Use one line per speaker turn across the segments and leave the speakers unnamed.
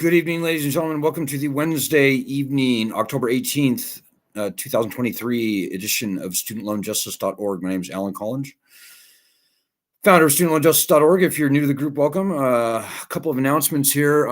Good evening, ladies and gentlemen. Welcome to the Wednesday evening, October 18th, 2023 edition of studentloanjustice.org. My name is Alan Collins, founder of studentloanjustice.org. If you're new to the group, welcome. A couple of announcements here.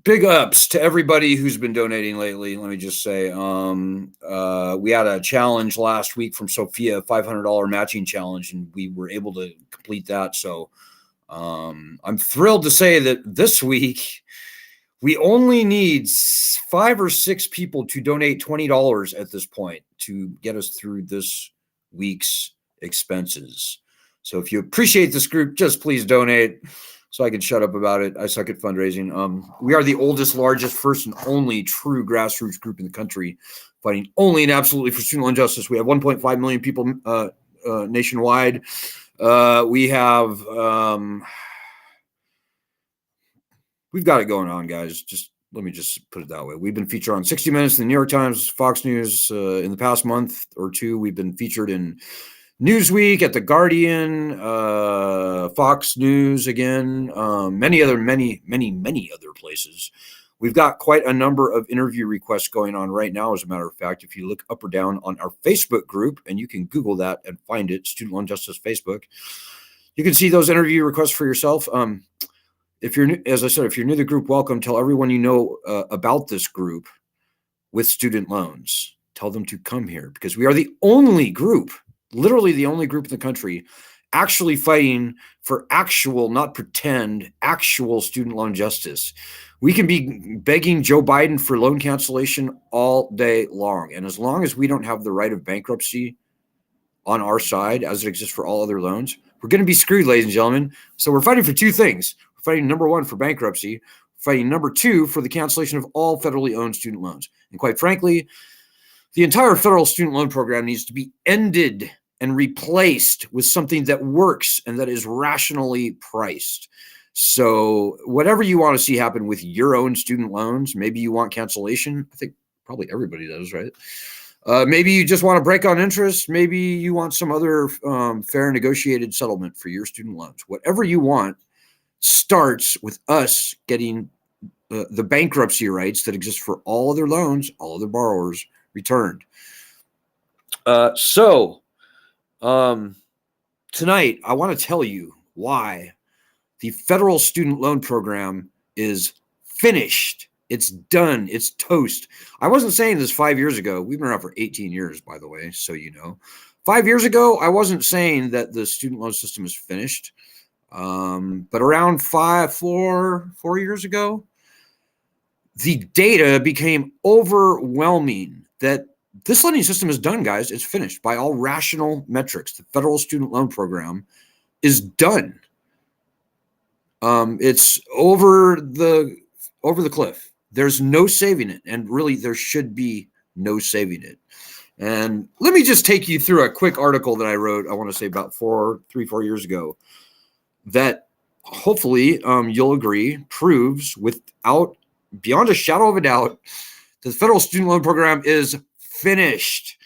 Big ups to everybody who's been donating lately. Let me just say, we had a challenge last week from Sophia, $500 matching challenge, and we were able to complete that. So I'm thrilled to say that this week we only need 5 or 6 people to donate $20 at this point to get us through this week's expenses. So if you appreciate this group, just please donate so I can shut up about it. I suck at fundraising. We are the oldest, largest, first and only true grassroots group in the country, fighting only and absolutely for student loan justice. We have 1.5 million people nationwide. We have, we've got it going on, guys. Let me just put it that way. We've been featured on 60 Minutes, the New York Times, Fox News. In the past month or two, we've been featured in Newsweek, at The Guardian, Fox News again, many other places. We've got quite a number of interview requests going on right now. As a matter of fact, if you look up or down on our Facebook group, and you can Google that and find it, Student Loan Justice Facebook, you can see those interview requests for yourself. If you're new, as I said, if you're new to the group, welcome. Tell everyone you know about this group with student loans. Tell them to come here, because we are the only group, literally the only group in the country, actually fighting for actual, not pretend, actual student loan justice. We can be begging Joe Biden for loan cancellation all day long. And as long as we don't have the right of bankruptcy on our side, as it exists for all other loans, we're going to be screwed, ladies and gentlemen. So we're fighting for two things. We're fighting, number one, for bankruptcy. We're fighting, number two, for the cancellation of all federally owned student loans. And quite frankly, the entire federal student loan program needs to be ended and replaced with something that works and that is rationally priced. So whatever you want to see happen with your own student loans, maybe you want cancellation. I think probably everybody does, right? Maybe you just want to break on interest. Maybe you want some other fair negotiated settlement for your student loans. Whatever you want starts with us getting the bankruptcy rights that exist for all other loans, all other borrowers, returned. Tonight, I want to tell you why the federal student loan program is finished. It's done. It's toast. I wasn't saying this 5 years ago. We've been around for 18 years, by the way, so you know. 5 years ago, I wasn't saying that the student loan system is finished. But around 4 years ago, the data became overwhelming that this lending system is done, guys. It's finished by all rational metrics. The federal student loan program is done. It's over the cliff. There's no saving it, and really there should be no saving it. And let me just take you through a quick article that I wrote, I want to say about 4 years ago, that hopefully you'll agree proves beyond a shadow of a doubt, the federal student loan program is finished.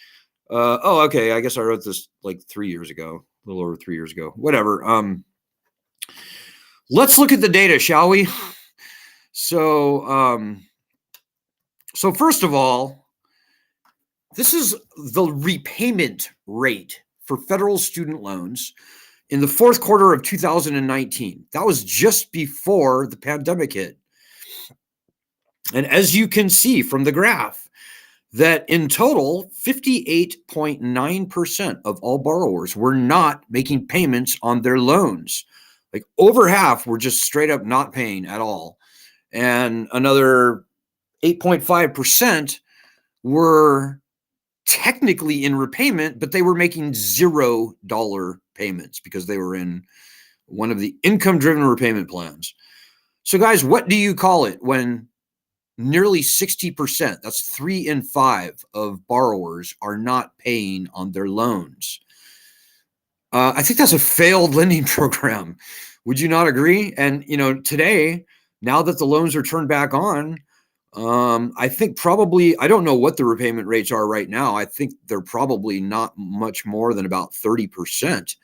Okay. I guess I wrote this like 3 years ago, a little over 3 years ago, whatever. Let's look at the data, shall we? So first of all, this is the repayment rate for federal student loans in the fourth quarter of 2019. That was just before the pandemic hit. And as you can see from the graph, that in total, 58.9% of all borrowers were not making payments on their loans. Like over half were just straight up not paying at all. And another 8.5% were technically in repayment, but they were making $0 payments because they were in one of the income-driven repayment plans. So guys, what do you call it when nearly 60%, that's 3 in 5 of borrowers, are not paying on their loans? I think that's a failed lending program. Would you not agree? And, today, now that the loans are turned back on, I think probably, I don't know what the repayment rates are right now. I think they're probably not much more than about 30%.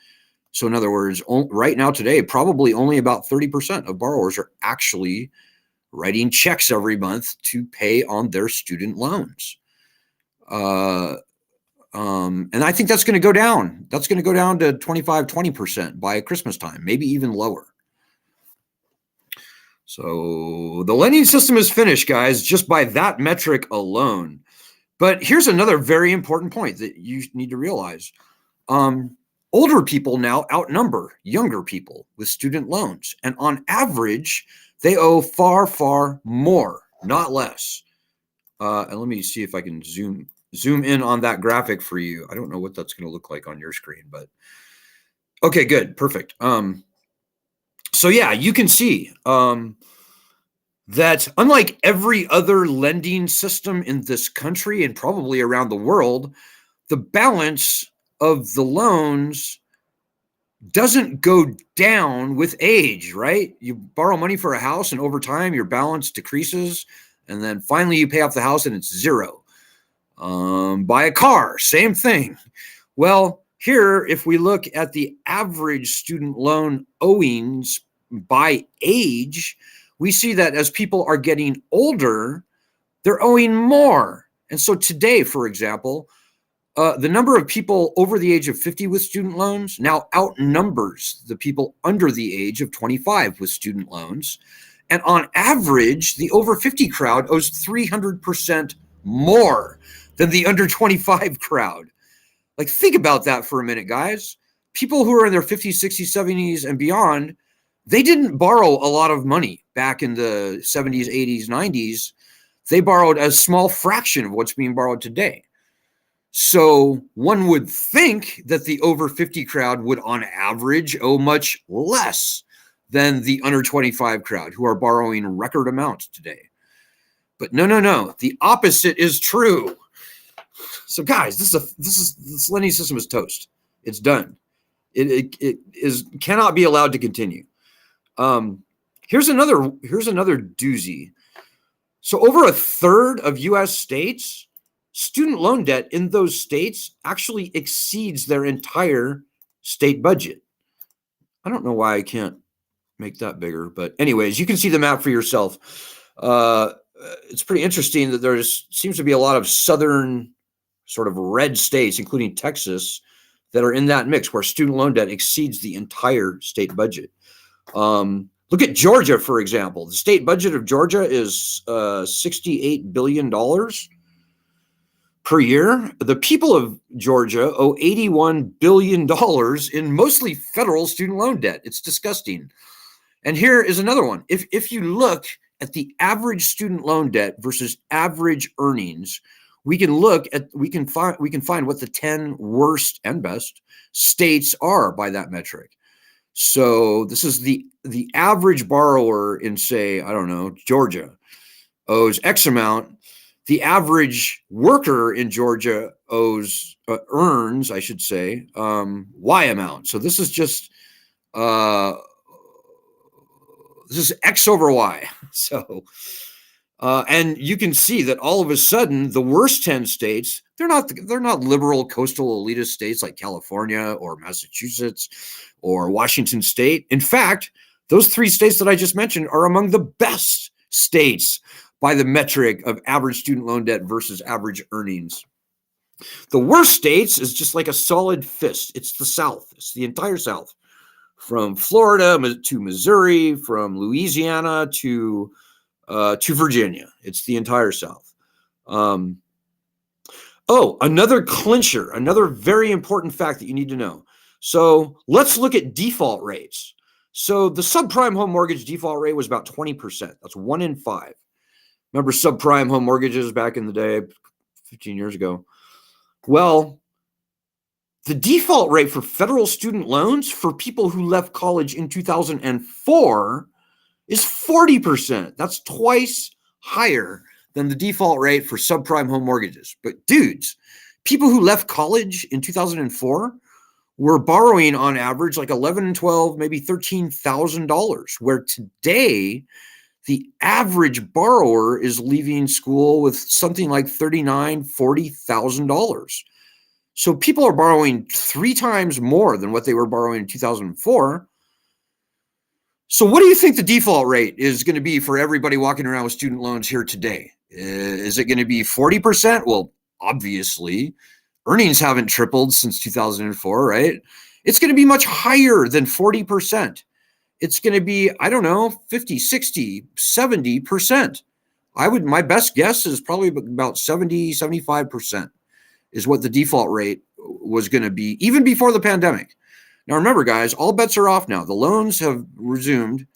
So in other words, right now today, probably only about 30% of borrowers are actually writing checks every month to pay on their student loans. And I think that's going to go down. That's going to go down to 20% by Christmas time, maybe even lower. So the lending system is finished, guys, just by that metric alone. But here's another very important point that you need to realize. Older people now outnumber younger people with student loans. And on average, they owe far, far more, not less. And let me see if I can zoom in on that graphic for you. I don't know what that's going to look like on your screen, but okay, good. Perfect. So yeah, you can see that unlike every other lending system in this country and probably around the world, the balance of the loans doesn't go down with age, right? You borrow money for a house and over time your balance decreases, and then finally you pay off the house and it's zero. Buy a car, same thing. Well, here, if we look at the average student loan owings by age, we see that as people are getting older, they're owing more. And so today, for example, the number of people over the age of 50 with student loans now outnumbers the people under the age of 25 with student loans. And on average, the over 50 crowd owes 300% more than the under 25 crowd. Like, think about that for a minute, guys. People who are in their 50s, 60s, 70s, and beyond, they didn't borrow a lot of money back in the 70s, 80s, 90s. They borrowed a small fraction of what's being borrowed today. So one would think that the over 50 crowd would, on average, owe much less than the under 25 crowd, who are borrowing record amounts today. But no. The opposite is true. So guys, this lending system is toast. It's done. It cannot be allowed to continue. Here's another doozy. So over a third of U.S. states, student loan debt in those states actually exceeds their entire state budget. I don't know why I can't make that bigger, but anyways, you can see the map for yourself. It's pretty interesting that there seems to be a lot of southern sort of red states, including Texas, that are in that mix where student loan debt exceeds the entire state budget. Look at Georgia, for example. The state budget of Georgia is $68 billion per year. The people of Georgia owe $81 billion in mostly federal student loan debt. It's disgusting. And here is another one. If you look at the average student loan debt versus average earnings, we can find what the 10 worst and best states are by that metric. So this is the average borrower in, say, I don't know, Georgia owes X amount. The average worker in Georgia earns, I should say, Y amount. So this is just this is X over Y. So, and you can see that all of a sudden, the worst 10 states, they're not liberal coastal elitist states like California or Massachusetts or Washington State. In fact, those 3 states that I just mentioned are among the best states by the metric of average student loan debt versus average earnings. The worst states is just like a solid fist. It's the South. It's the entire South. From Florida to Missouri, from Louisiana to Virginia. It's the entire South. Another clincher, another very important fact that you need to know. So let's look at default rates. So the subprime home mortgage default rate was about 20%. That's 1 in 5. Remember subprime home mortgages back in the day, 15 years ago? Well, the default rate for federal student loans for people who left college in 2004 is 40%. That's twice higher than the default rate for subprime home mortgages. But dudes, people who left college in 2004 were borrowing on average like $11,000, $12,000, maybe $13,000, where today the average borrower is leaving school with something like $39,000, $40,000. So people are borrowing 3 times more than what they were borrowing in 2004. So what do you think the default rate is going to be for everybody walking around with student loans here today? Is it going to be 40%? Well, obviously, earnings haven't tripled since 2004, right? It's going to be much higher than 40%. It's going to be, I don't know, 50, 60, 70%. My best guess is probably about 70, 75% is what the default rate was going to be even before the pandemic. Now, remember, guys, all bets are off now. The loans have resumed.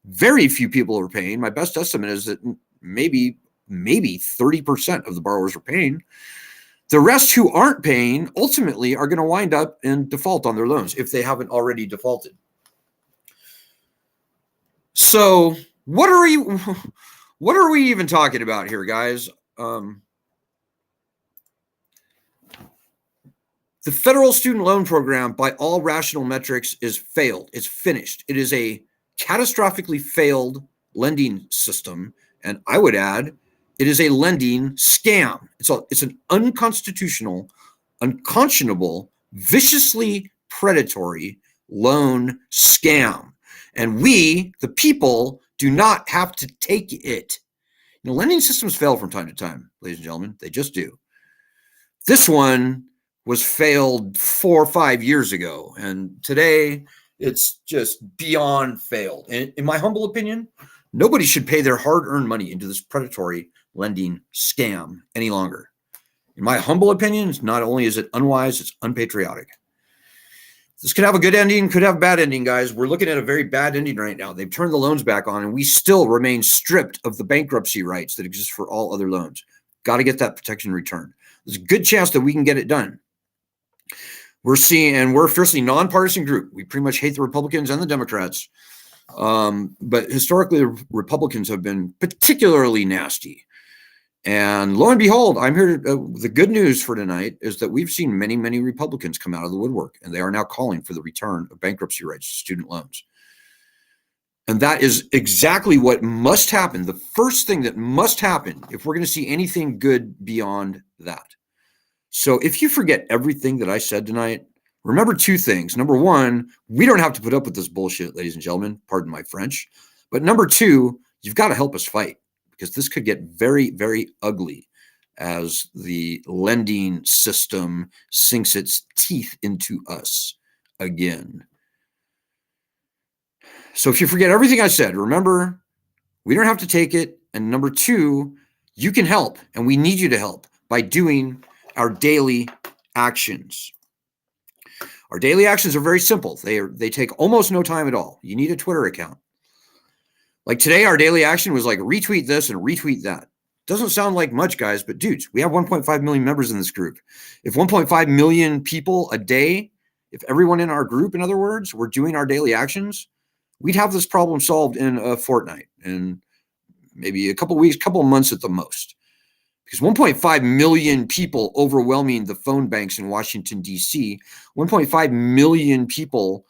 Very few people are paying. My best estimate is that maybe 30% of the borrowers are paying. The rest who aren't paying ultimately are going to wind up in default on their loans if they haven't already defaulted. So what are we even talking about here, guys? The federal student loan program, by all rational metrics, is failed. It's finished. It is a catastrophically failed lending system. And I would add, it is a lending scam. It's an unconstitutional, unconscionable, viciously predatory loan scam. And we, the people, do not have to take it. You know, lending systems fail from time to time, ladies and gentlemen. They just do. This one was failed 4 or 5 years ago, and today it's just beyond failed. And in my humble opinion, nobody should pay their hard-earned money into this predatory lending scam any longer. In my humble opinion, not only is it unwise, it's unpatriotic. This could have a good ending, could have a bad ending, guys. We're looking at a very bad ending right now. They've turned the loans back on, and we still remain stripped of the bankruptcy rights that exist for all other loans. Got to get that protection returned. There's a good chance that we can get it done. We're a fiercely nonpartisan group. We pretty much hate the Republicans and the Democrats. But historically, the Republicans have been particularly nasty. And lo and behold, I'm here. The good news for tonight is that we've seen many, many Republicans come out of the woodwork, and they are now calling for the return of bankruptcy rights to student loans. And that is exactly what must happen. The first thing that must happen if we're going to see anything good beyond that. So if you forget everything that I said tonight, remember 2 things. Number 1, we don't have to put up with this bullshit, ladies and gentlemen. Pardon my French. But number 2, you've got to help us fight, because this could get very, very ugly as the lending system sinks its teeth into us again. So if you forget everything I said, remember, we don't have to take it. And number 2, you can help, and we need you to help by doing our daily actions. Our daily actions are very simple. They take almost no time at all. You need a Twitter account. Like today, our daily action was like retweet this and retweet that. Doesn't sound like much, guys, but dudes, we have 1.5 million members in this group. If 1.5 million people a day, if everyone in our group, in other words, were doing our daily actions, we'd have this problem solved in a fortnight, and maybe a couple weeks, couple months at the most. Because 1.5 million people overwhelming the phone banks in Washington, D.C., 1.5 million people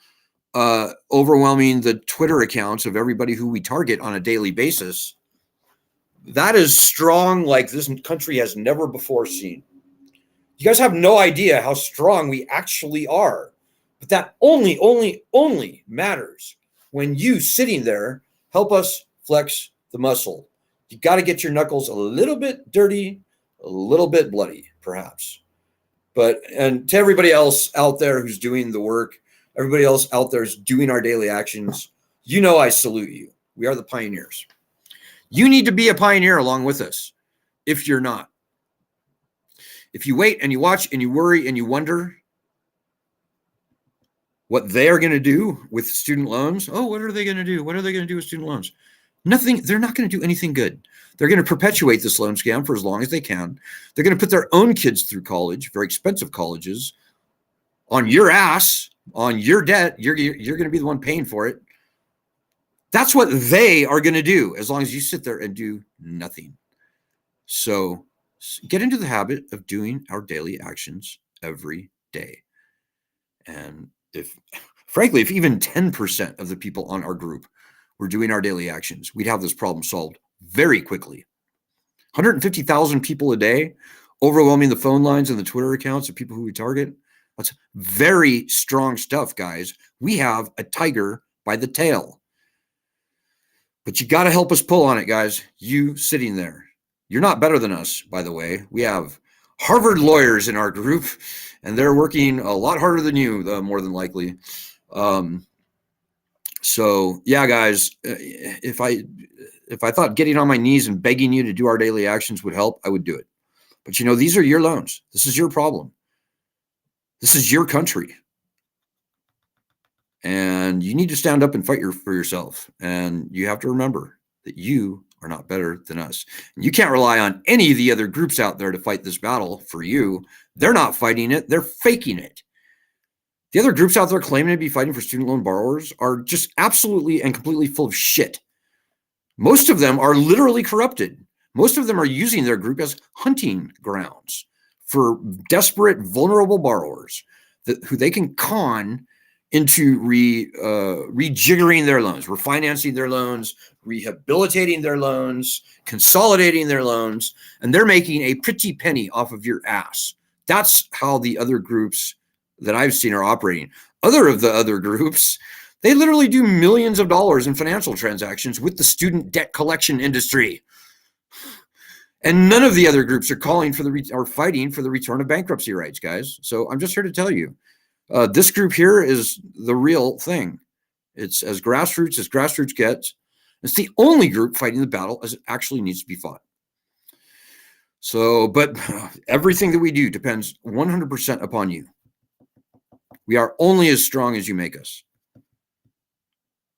overwhelming the Twitter accounts of everybody who we target on a daily basis, that is strong like this country has never before seen. You guys have no idea how strong we actually are. But that only matters when you sitting there help us flex the muscle. You got to get your knuckles a little bit dirty, a little bit bloody, perhaps. And to everybody else out there who's doing the work, everybody else out there is doing our daily actions, you know I salute you. We are the pioneers. You need to be a pioneer along with us if you're not. If you wait and you watch and you worry and you wonder what they are going to do with student loans. Oh, what are they going to do? What are they going to do with student loans? Nothing. They're not going to do anything good. They're going to perpetuate this loan scam for as long as they can. They're going to put their own kids through college, very expensive colleges, on your ass, on your debt. You're going to be the one paying for it. That's what they are going to do as long as you sit there and do nothing. So get into the habit of doing our daily actions every day. And if even 10% of the people on our group were doing our daily actions, we'd have this problem solved very quickly. 150,000 people a day overwhelming the phone lines and the Twitter accounts of people who we target. That's very strong stuff, guys. We have a tiger by the tail. But you got to help us pull on it, guys. You sitting there. You're not better than us, by the way. We have Harvard lawyers in our group, and they're working a lot harder than you, more than likely. So yeah, guys, if I thought getting on my knees and begging you to do our daily actions would help, I would do it. But these are your loans. This is your problem. This is your country. And you need to stand up and fight for yourself. And you have to remember that you are not better than us. And you can't rely on any of the other groups out there to fight this battle for you. They're not fighting it. They're faking it. The other groups out there claiming to be fighting for student loan borrowers are just absolutely and completely full of shit. Most of them are literally corrupted. Most of them are using their group as hunting grounds for desperate, vulnerable borrowers who they can con into rejiggering their loans, refinancing their loans, rehabilitating their loans, consolidating their loans, and they're making a pretty penny off of your ass. That's how the other groups that I've seen are operating. Other groups, they literally do millions of dollars in financial transactions with the student debt collection industry. And none of the other groups are calling for fighting for the return of bankruptcy rights, guys. So I'm just here to tell you, this group here is the real thing. It's as grassroots gets. It's the only group fighting the battle as it actually needs to be fought. So, but everything that we do depends 100% upon you. We are only as strong as you make us.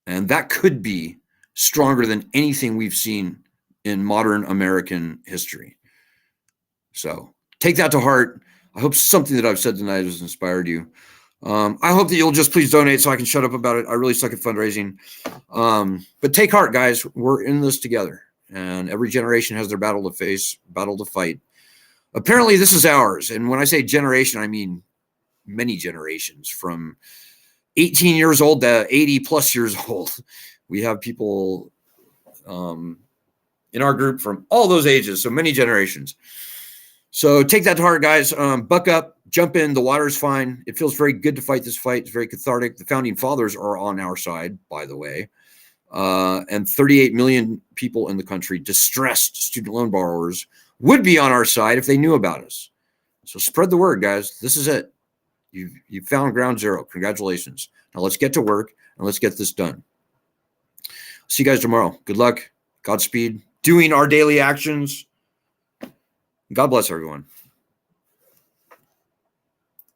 And that could be stronger than anything we've seen in modern American history. So take that to heart. I hope something that I've said tonight has inspired you. I hope that you'll just please donate so I can shut up about it. I really suck at fundraising. But take heart, guys. We're in this together. And every generation has their battle to face, battle to fight. Apparently, this is ours. And when I say generation, I mean many generations, from 18 years old to 80 plus years old. We have people in our group from all those ages, so many generations. So take that to heart, guys. Buck up, jump in. The water's fine. It feels very good to fight this fight. It's very cathartic. The founding fathers are on our side, by the way. And 38 million people in the country, distressed student loan borrowers, would be on our side if they knew about us. So spread the word, guys. This is it. You've found ground zero. Congratulations. Now let's get to work and let's get this done. See you guys tomorrow. Good luck. Godspeed. Doing our daily actions. God bless everyone.